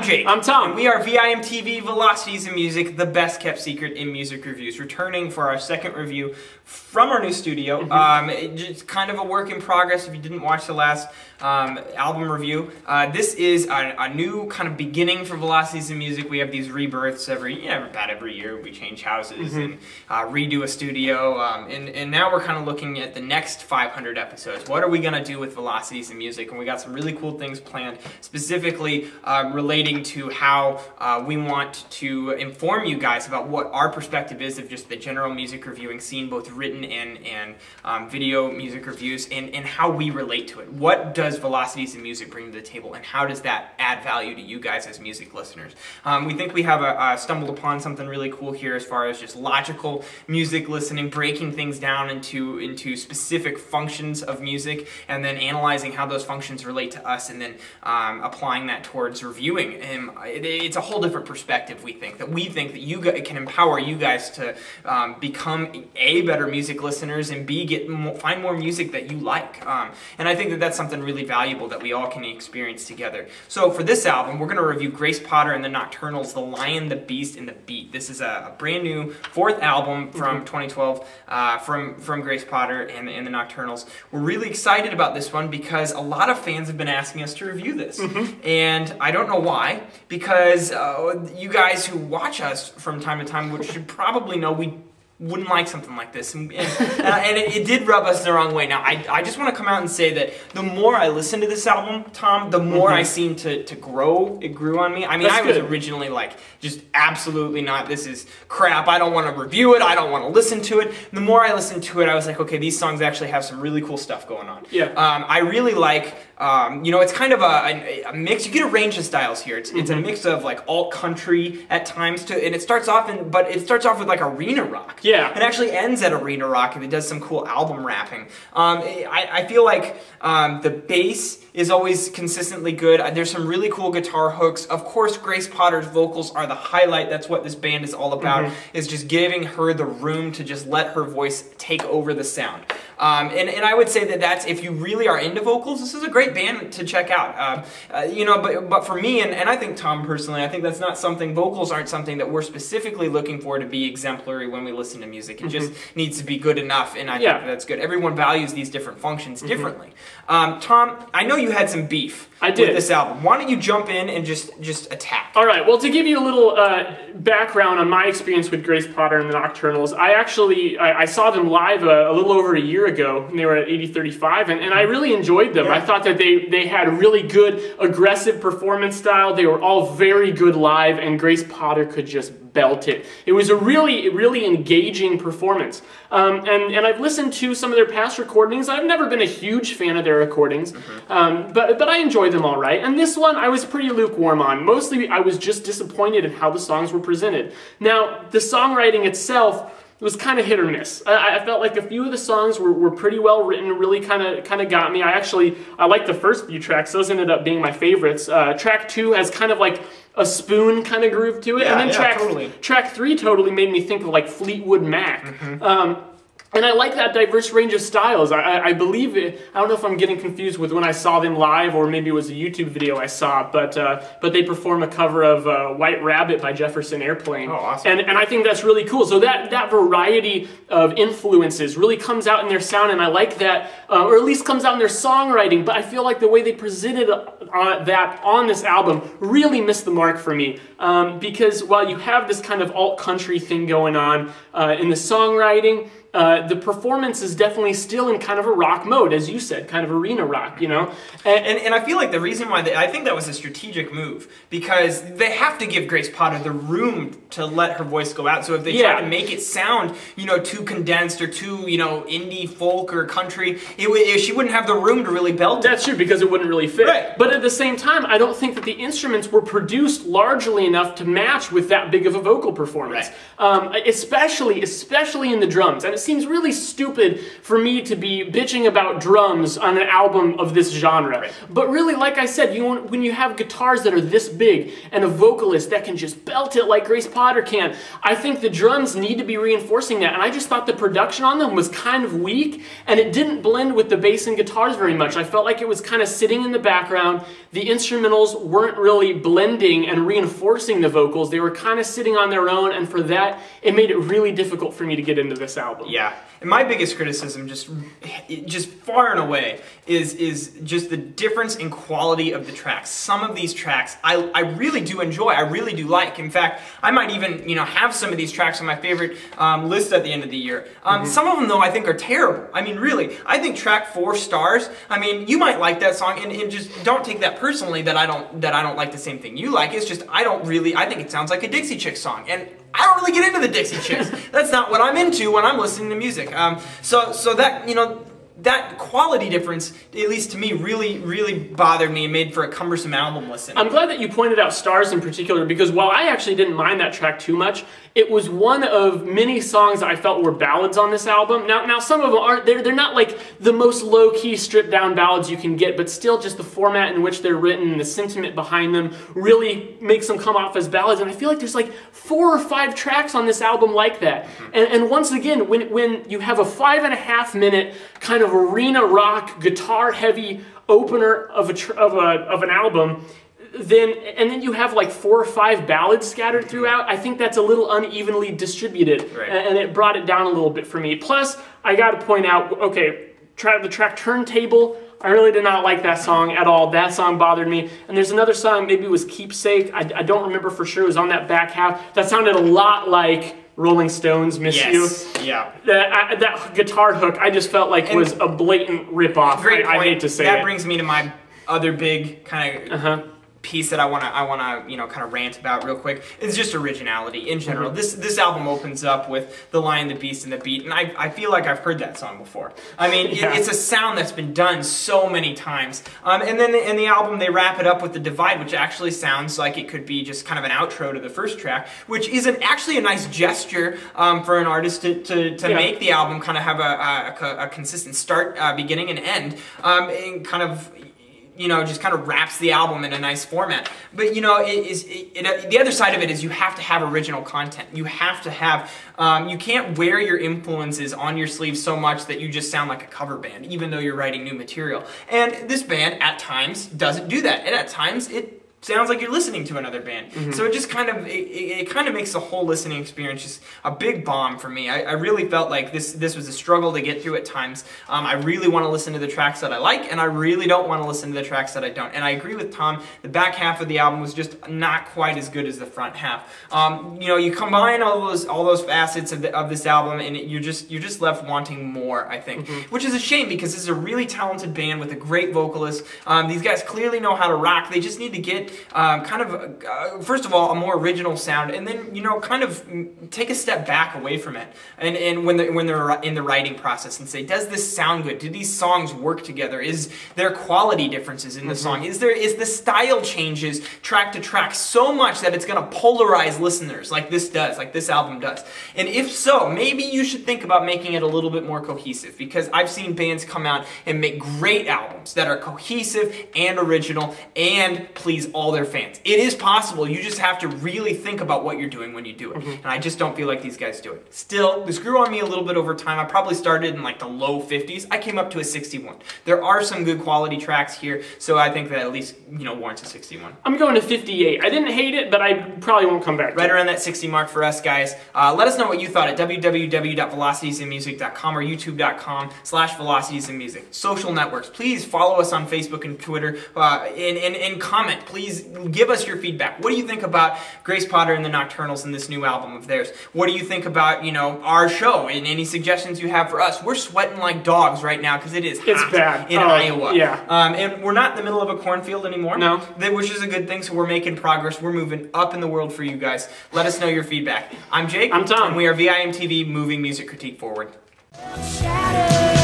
Jake. I'm Tom. And we are VIMTV Velocities in Music, the best kept secret in music reviews. Returning for our second review from our new studio. It's kind of a work in progress if you didn't watch the last album review. This is a new kind of beginning for Velocities in Music. We have these rebirths every year. We change houses and redo a studio. And now we're kind of looking at the next 500 episodes. What are we going to do with Velocities in Music? And we got some really cool things planned, specifically relating to how we want to inform you guys about what our perspective is of just the general music reviewing scene, both written and video music reviews, and how we relate to it. What does Velocities in Music bring to the table, and how does that add value to you guys as music listeners? We think we have stumbled upon something really cool here as far as just logical music listening, breaking things down into specific functions of music, and then analyzing how those functions relate to us, and then applying that towards reviewing. And it's a whole different perspective, we think that you guys can empower you guys to become A, better music listeners, and B, find more music that you like. And I think that that's something really valuable that we all can experience together. So for this album, we're going to review Grace Potter and the Nocturnals, The Lion, the Beast, and the Beat. This is a brand new fourth album from 2012 from Grace Potter and the Nocturnals. We're really excited about this one because a lot of fans have been asking us to review this. And I don't know why, because you guys who watch us from time to time should probably know we wouldn't like something like this, and it did rub us the wrong way. Now, I just want to come out and say that the more I listen to this album, Tom, the more I seem to grow. It grew on me. I mean, I was originally like, just absolutely not, this is crap, I don't want to review it, I don't want to listen to it. The more I listened to it, I was like, okay, these songs actually have some really cool stuff going on. Yeah. I really like, you know, it's kind of a mix. You get a range of styles here. It's a mix of like alt country at times, and it starts off with like arena rock. Yeah. It actually ends at arena rock, and it does some cool album rapping. I feel like the bass is always consistently good. There's some really cool guitar hooks. Of course, Grace Potter's vocals are the highlight. That's what this band is all about, is just giving her the room to just let her voice take over the sound. And I would say that that's, if you really are into vocals, this is a great band to check out. You know, but for me, and I think Tom personally, I think that's not something, vocals aren't something that we're specifically looking for to be exemplary when we listen to music. It just needs to be good enough, and I think that's good. Everyone values these different functions differently. Tom, I know you had some beef with this album. Why don't you jump in and just attack? All right, well, to give you a little background on my experience with Grace Potter and the Nocturnals, I saw them live a little over a year ago, and they were at 8035, and I really enjoyed them. I thought that they had a really good, aggressive performance style. They were all very good live, and Grace Potter could just belt it. It was a really engaging performance. And I've listened to some of their past recordings. I've never been a huge fan of their recordings, but I enjoy them all right. And this one I was pretty lukewarm on. Mostly I was just disappointed in how the songs were presented. Now, the songwriting itself, it was kind of hit or miss. I felt like a few of the songs were pretty well written, really kind of got me. I liked the first few tracks. Those ended up being my favorites. Track 2 has kind of like a spoon kind of groove to it, and then track 3 totally made me think of like Fleetwood Mac. And I like that diverse range of styles. I believe it. I don't know if I'm getting confused with when I saw them live, or maybe it was a YouTube video I saw. But they perform a cover of "White Rabbit" by Jefferson Airplane. Oh, awesome! And I think that's really cool. So that variety of influences really comes out in their sound, and I like that, or at least comes out in their songwriting. But I feel like the way they presented that on this album really missed the mark for me. Because while you have this kind of alt country thing going on in the songwriting, the performance is definitely still in kind of a rock mode, as you said, kind of arena rock, you know? And I feel like the reason why, I think that was a strategic move, because they have to give Grace Potter the room to let her voice go out. So if they try to make it sound, you know, too condensed or too, you know, indie folk or country, she wouldn't have the room to really belt it. That's true, because it wouldn't really fit. Right. But at the same time, I don't think that the instruments were produced largely enough to match with that big of a vocal performance. Right. Especially in the drums. And it seems really stupid for me to be bitching about drums on an album of this genre. Right. But really, like I said, when you have guitars that are this big and a vocalist that can just belt it like Grace Potter can, I think the drums need to be reinforcing that. And I just thought the production on them was kind of weak, and it didn't blend with the bass and guitars very much. I felt like it was kind of sitting in the background. The instrumentals weren't really blending and reinforcing the vocals. They were kind of sitting on their own, and for that, it made it really difficult for me to get into this album. Yeah, and my biggest criticism, just far and away, is just the difference in quality of the tracks. Some of these tracks I really do enjoy, I really do like. In fact, I might even have some of these tracks on my favorite list at the end of the year. Some of them, though, I think are terrible. I mean, really, I think track 4 stars. I mean, you might like that song, and just don't take that personally that I don't like the same thing you like. It's just I think it sounds like a Dixie Chicks song, and I don't really get into the Dixie Chicks. That's not what I'm into when I'm listening to music. So that that quality difference, at least to me, really bothered me and made for a cumbersome album listen. I'm glad that you pointed out Stars in particular, because while I actually didn't mind that track too much, it was one of many songs that I felt were ballads on this album. Now some of them aren't, they're not like the most low-key, stripped-down ballads you can get, but still just the format in which they're written and the sentiment behind them really makes them come off as ballads. And I feel like there's like 4 or 5 tracks on this album like that. And once again, when you have a 5.5-minute kind of arena rock, guitar-heavy opener of an album, then you have like 4 or 5 ballads scattered throughout, I think that's a little unevenly distributed, right. And it brought it down a little bit for me. Plus, I got to point out, okay, the track Turntable, I really did not like that song at all. That song bothered me. And there's another song, maybe it was Keepsake, I don't remember for sure, it was on that back half, that sounded a lot like Rolling Stones, Miss You. Yeah. That guitar hook, I just felt like was a blatant ripoff. Great point. I hate to say that it. brings me to my other big kind of piece that I wanna kind of rant about real quick. It's just originality in general. This album opens up with The Lion, the Beast, and the Beat, and I feel like I've heard that song before. I mean, it's a sound that's been done so many times. And then in the album they wrap it up with The Divide, which actually sounds like it could be just kind of an outro to the first track, which is actually a nice gesture for an artist to make the album kind of have a consistent start, beginning, and end, and kind of just kind of wraps the album in a nice format. But the other side of it is you have to have original content. You have to have, you can't wear your influences on your sleeve so much that you just sound like a cover band, even though you're writing new material. And this band, at times, doesn't do that. And at times, it sounds like you're listening to another band. So it just kind of, it kind of makes the whole listening experience just a big bomb for me. I really felt like this was a struggle to get through at times. I really want to listen to the tracks that I like, and I really don't want to listen to the tracks that I don't. And I agree with Tom, the back half of the album was just not quite as good as the front half. You combine all those facets of this album, and you're just left wanting more, I think. Which is a shame, because this is a really talented band with a great vocalist. These guys clearly know how to rock. They just need to get first of all, a more original sound, and then kind of take a step back away from it, and when they're in the writing process, and say, does this sound good? Do these songs work together? Is there quality differences in the song? Is the style changes track to track so much that it's going to polarize listeners like this album does? And if so, maybe you should think about making it a little bit more cohesive, because I've seen bands come out and make great albums that are cohesive and original and please all their fans. It is possible. You just have to really think about what you're doing when you do it. And I just don't feel like these guys do it. Still, this grew on me a little bit over time. I probably started in like the low 50s. I came up to a 61. There are some good quality tracks here, so I think that at least, warrants a 61. I'm going to 58. I didn't hate it, but I probably won't come back to right around that 60 mark for us, guys. Let us know what you thought at www.velocitiesinmusic.com or youtube.com/velocitiesinmusic. Social networks. Please follow us on Facebook and Twitter, and comment. Please give us your feedback. What do you think about Grace Potter and the Nocturnals and this new album of theirs? What do you think about, our show and any suggestions you have for us? We're sweating like dogs right now because it is hot. It's bad. In Iowa. Yeah. And we're not in the middle of a cornfield anymore. No. Which is a good thing, so we're making progress. We're moving up in the world for you guys. Let us know your feedback. I'm Jake. I'm Tom. And we are VIMTV, moving music critique forward. Shadow.